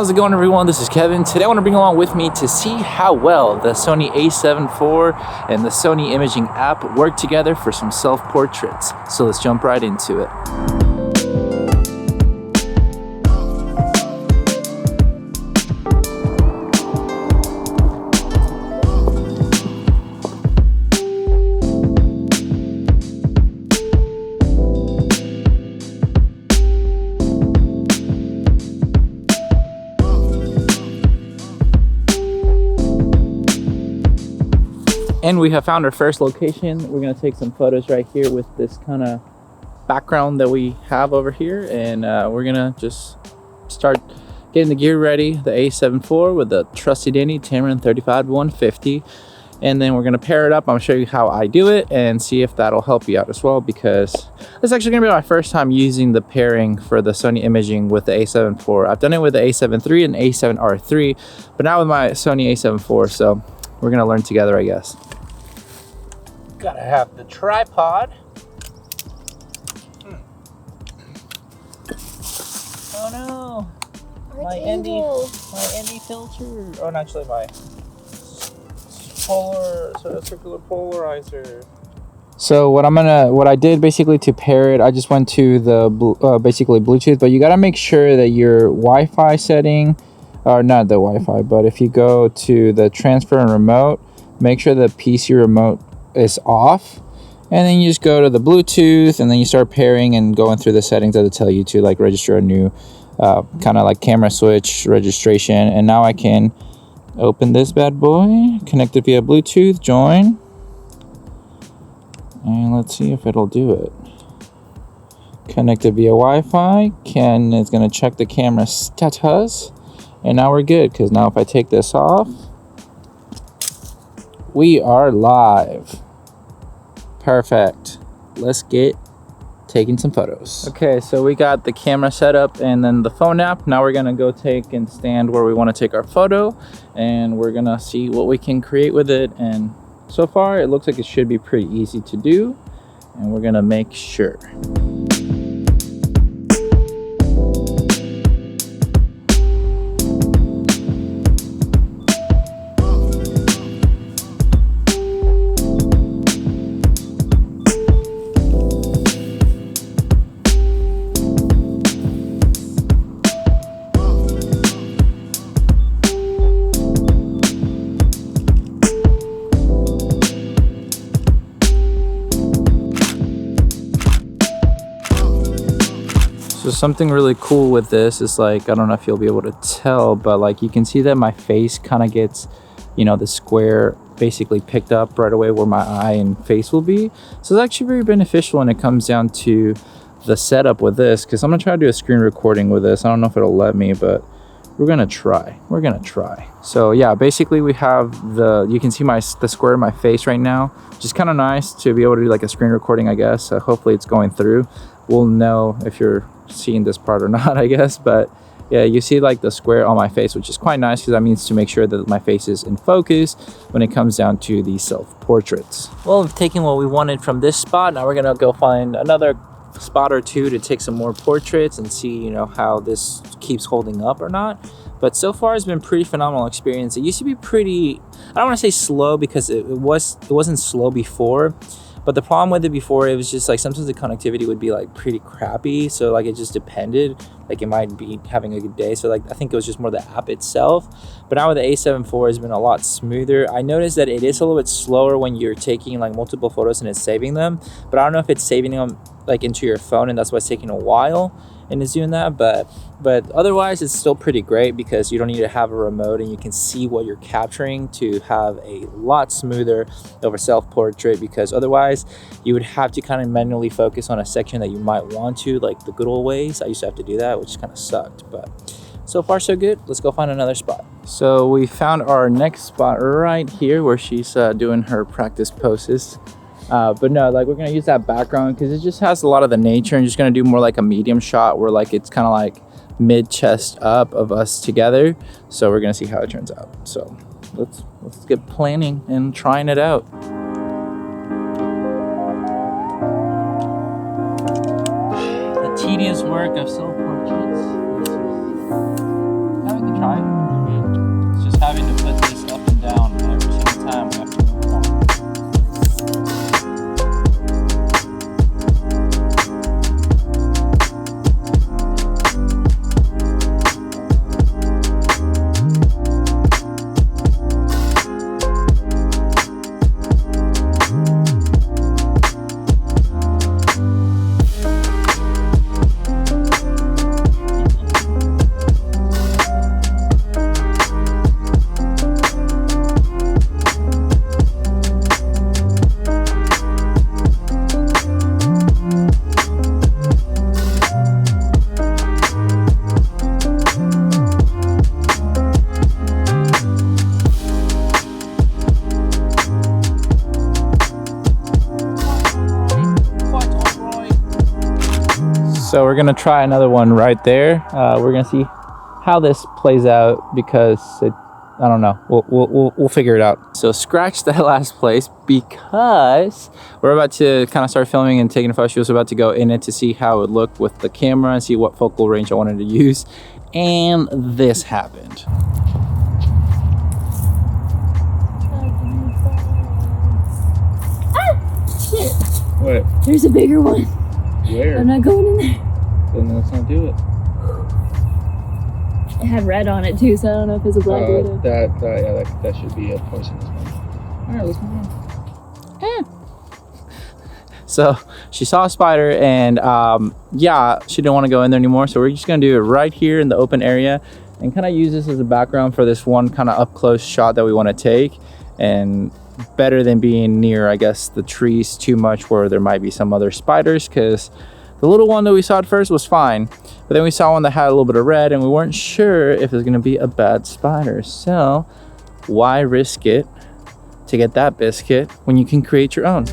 How's it going, everyone? This is Kevin. Today I want to bring along with me to see how well the Sony A7iv and the Sony Imaging app work together for some self-portraits. So let's jump right into it. And we have found our first location. We're gonna take some photos right here with this kind of background that we have over here. And we're gonna just start getting the gear ready. The A7iv with the trusty dandy Tamron 35-150. And then we're gonna pair it up. I'm gonna show you how I do it and see if that'll help you out as well, because this is actually gonna be my first time using the pairing for the Sony Imaging with the A7iv. I've done it with the A7 III and A7R3, but now with my Sony A7iv, so we're gonna learn together, I guess. Gotta have the tripod. Oh no! My ND filter. Oh, no, actually my circular polarizer. So what I did basically to pair it, I just went to the basically Bluetooth, but you gotta make sure that your Wi-Fi setting, or not the Wi-Fi, but if you go to the transfer and remote, make sure the PC remote is off, and then you just go to the Bluetooth, and then you start pairing and going through the settings that will tell you to like register a new kind of like camera switch registration. And now I can open this bad boy, connect it via Bluetooth, join, and let's see if it'll do it. Connected via Wi-Fi. Ken is going to check the camera status, and now we're good, because now if I take this off, we are live. Perfect. Let's get taking some photos. Okay, so we got the camera set up and then the phone app. Now we're gonna go take and stand where we want to take our photo, and we're gonna see what we can create with it. And so far it looks like it should be pretty easy to do, and we're gonna make sure. So something really cool with this is, like, I don't know if you'll be able to tell, but like you can see that my face kind of gets, you know, the square basically picked up right away where my eye and face will be. So it's actually very beneficial when it comes down to the setup with this, because I'm gonna try to do a screen recording with this. I don't know if it'll let me, but we're gonna try. So yeah, basically we have you can see the square of my face right now, which is kind of nice to be able to do like a screen recording, I guess. Hopefully it's going through. We'll know if you're seeing this part or not, I guess. But yeah, you see like the square on my face, which is quite nice, because that means to make sure that my face is in focus when it comes down to the self-portraits. Well, we've taken what we wanted from this spot. Now we're gonna go find another spot or two to take some more portraits and see, you know, how this keeps holding up or not. But so far it's been pretty phenomenal experience. It used to be pretty, I don't want to say slow, because it wasn't slow before. But the problem with it before, it was just like sometimes the connectivity would be like pretty crappy. So like it just depended. Like it might be having a good day. So like I think it was just more the app itself. But now with the A7iv, has been a lot smoother. I noticed that it is a little bit slower when you're taking like multiple photos and it's saving them. But I don't know if it's saving them like into your phone, and that's why it's taking a while and it's doing that. But otherwise it's still pretty great, because you don't need to have a remote and you can see what you're capturing to have a lot smoother over self-portrait, because otherwise you would have to kind of manually focus on a section that you might want to, like the good old ways. I used to have to do that, which kind of sucked, but so far so good. Let's go find another spot. So we found our next spot right here where she's doing her practice poses. But no, like we're gonna use that background because it just has a lot of the nature, and just gonna do more like a medium shot where like it's kind of like mid chest up of us together. So we're gonna see how it turns out. So let's get planning and trying it out. The tedious work of self-portraits. Now we can So we're gonna try another one right there. We're gonna see how this plays out because I don't know. We'll figure it out. So scratch that last place because we're about to kind of start filming and taking a photo. She was about to go in it to see how it would look with the camera and see what focal range I wanted to use. And this happened. Ah! Shit. What? There's a bigger one. Where? I'm not going in there. Then let's not do it. It had red on it too, so I don't know if it's a black widow. That should be a poisonous one. All right, let's move on. So she saw a spider and yeah, she didn't want to go in there anymore. So we're just gonna do it right here in the open area and kind of use this as a background for this one kind of up close shot that we want to take. And better than being near, I guess, the trees too much where there might be some other spiders, because the little one that we saw at first was fine, but then we saw one that had a little bit of red and we weren't sure if it was going to be a bad spider. So why risk it to get that biscuit when you can create your own?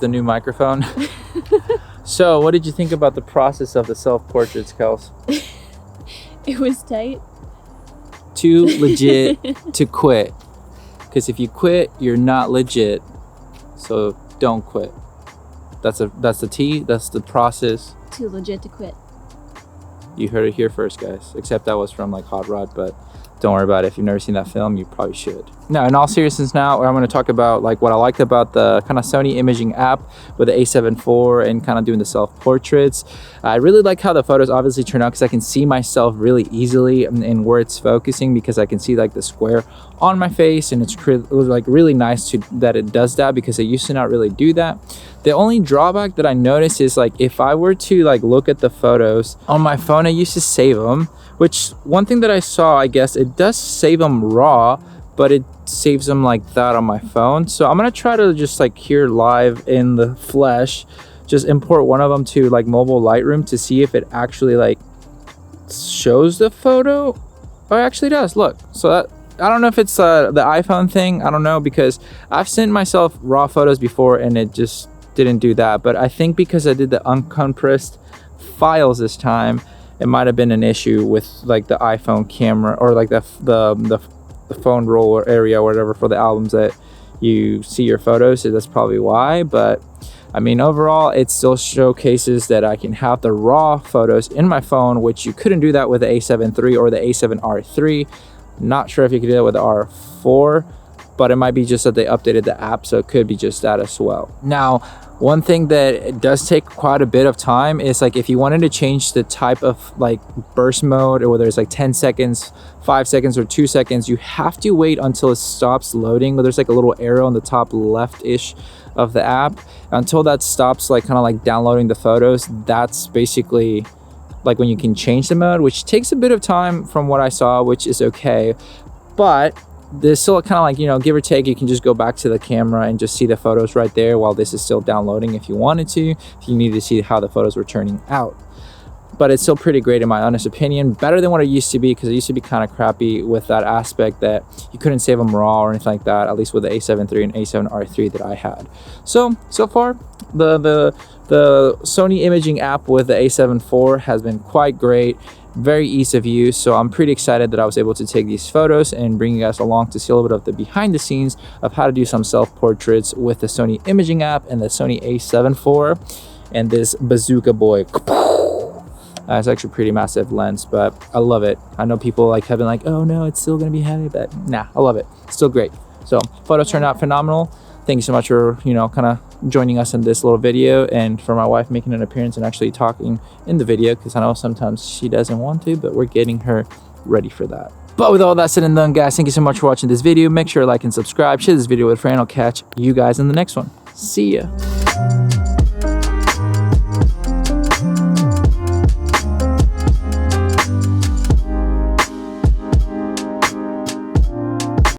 The new microphone. So what did you think about the process of the self-portraits, Kels? It was tight. Too legit to quit, because if you quit you're not legit, so don't quit. That's the T. That's the process. Too legit to quit. You heard it here first, guys, except that was from like Hot Rod, but don't worry about it. If you've never seen that film, you probably should. Now, in all seriousness now, I'm going to talk about like what I liked about the kind of Sony Imaging app with the A7 IV and kind of doing the self-portraits. I really like how the photos obviously turn out because I can see myself really easily in where it's focusing, because I can see like the square on my face, and it's like really nice that it does that, because it used to not really do that. The only drawback that I noticed is like if I were to like look at the photos on my phone, I used to save them, which one thing that I saw, I guess it does save them raw, but it saves them like that on my phone. So I'm gonna try to just like here live in the flesh, just import one of them to like mobile Lightroom to see if it actually like shows the photo. Oh, it actually does. Look. So that, I don't know if it's the iPhone thing. I don't know, because I've sent myself raw photos before and it just didn't do that. But I think because I did the uncompressed files this time, it might have been an issue with like the iPhone camera, or like the phone roll or area or whatever for the albums that you see your photos. So that's probably why. But I mean, overall, it still showcases that I can have the raw photos in my phone, which you couldn't do that with the A7 III or the A7R III. Not sure if you could do that with the R4, but it might be just that they updated the app, so it could be just that as well. Now, one thing that it does take quite a bit of time is like if you wanted to change the type of like burst mode, or whether it's like 10 seconds, 5 seconds, or 2 seconds, you have to wait until it stops loading. There's like a little arrow on the top left-ish of the app. Until that stops like kind of like downloading the photos, that's basically like when you can change the mode, which takes a bit of time from what I saw, which is okay. But there's still kind of like, you know, give or take, you can just go back to the camera and just see the photos right there while this is still downloading if you wanted to, if you needed to see how the photos were turning out. But it's still pretty great in my honest opinion, better than what it used to be, because it used to be kind of crappy with that aspect that you couldn't save them raw or anything like that, at least with the A7 III and A7R III that I had. So far, the Sony Imaging app with the A7 IV has been quite great. Very easy of use, so I'm pretty excited that I was able to take these photos and bring you guys along to see a little bit of the behind the scenes of how to do some self-portraits with the Sony Imaging app and the Sony A7 IV and this bazooka boy. It's actually a pretty massive lens, but I love it. I know people like have been like, oh no, it's still gonna be heavy, but nah, I love it. It's still great. So photos turned out phenomenal. Thank you so much for, you know, kind of joining us in this little video, and for my wife making an appearance and actually talking in the video, because I know sometimes she doesn't want to, but we're getting her ready for that. But with all that said and done, guys, thank you so much for watching this video. Make sure to like and subscribe, share this video with a friend. I'll catch you guys in the next one. See ya.